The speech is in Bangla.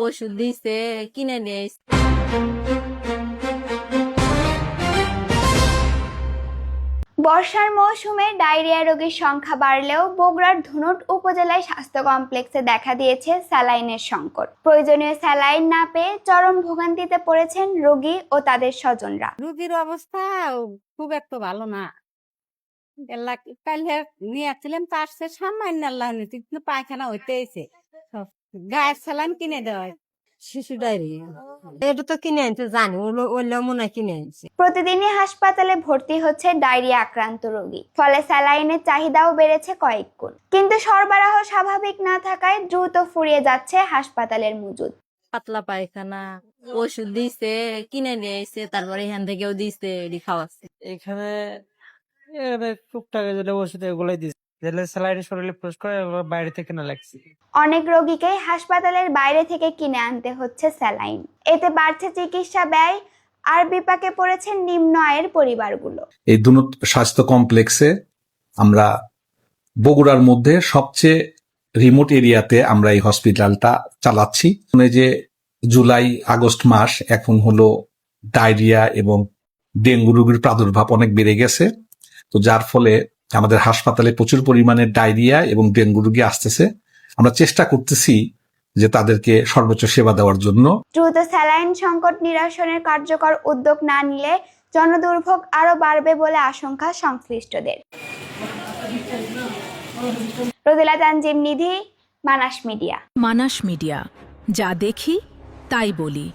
ওষুধ দিছে, কিনে নিয়ে আইছি। বর্ষার মৌসুমে ডায়রিয়া রোগীর সংখ্যা বাড়লেও বগুড়ার ধুনট উপজেলায় স্বাস্থ্য কমপ্লেক্সে দেখা দিয়েছে স্যালাইনের সংকট। প্রয়োজনীয় স্যালাইন না পেয়ে চরম ভোগান্তিতে পড়েছেন রোগী ও তাদের স্বজনরা। রোগীর অবস্থা খুব একটা ভালো না। কালকে নিয়ে আসছিলাম, তার সে সামান্য আল্লাহ কিন্তু পায়খানা হইতেছে, গায়ের স্যালাইন কিনে দেওয়া। শিশু ডায়রিয়া এটা তো কিনে আনতে জানি, ওইলে মনে হয় কিনে আনছে। প্রতিদিনই হাসপাতালে ভর্তি হচ্ছে ডায়রিয়া আক্রান্ত রোগী, ফলে স্যালাইনের চাহিদাও বেড়েছে কয়েক গুণ। কিন্তু সরবরাহ স্বাভাবিক না থাকায় দ্রুত ফুরিয়ে যাচ্ছে হাসপাতালের মজুদ। পাতলা পায়খানা, ওষুধ দিছে, কিনে নিয়ে এসে, তারপরে এখান থেকেও দিছে, এটি খাওয়াচ্ছে। এখানে টুকটাক যেটা ওষুধ এগুলোই দিচ্ছে, যেগুলো স্যালাইন শরীরে প্রবেশ করে এগুলো বাইরে থেকে না লাগছে। অনেক রোগীকে হাসপাতালের বাইরে থেকে কিনে আনতে হচ্ছে স্যালাইন। এতে বাড়ছে চিকিৎসা ব্যয় আর বিপাকে পড়েছে নিম্ন আয়ের পরিবারগুলো। এই ধুনট স্বাস্থ্য কমপ্লেক্সে আমরা বগুড়ার মধ্যে সবচেয়ে রিমোট এরিয়াতে আমরা এই হসপিটালটা চালাচ্ছি। যে জুলাই আগস্ট মাস এখন হলো ডায়রিয়া এবং ডেঙ্গু রোগীর প্রাদুর্ভাব অনেক বেড়ে গেছে। তো যার ফলে আমাদের হাসপাতালে প্রচুর পরিমাণে ডায়রিয়া এবং ডেঙ্গু রোগী আসতেছে। আমরা চেষ্টা করতেছি যে তাদেরকে সর্বোচ্চ সেবা দেওয়ার জন্য। দ্রুত স্যালাইন সংকট নিরসনের কার্যকর উদ্যোগ না নিলে জনদুর্ভোগ আরো বাড়বে বলে আশঙ্কা সংশ্লিষ্টদের। রোদেলা তানজিম নিধি, মানাস মিডিয়া। মানাস মিডিয়া, যা দেখি তাই বলি।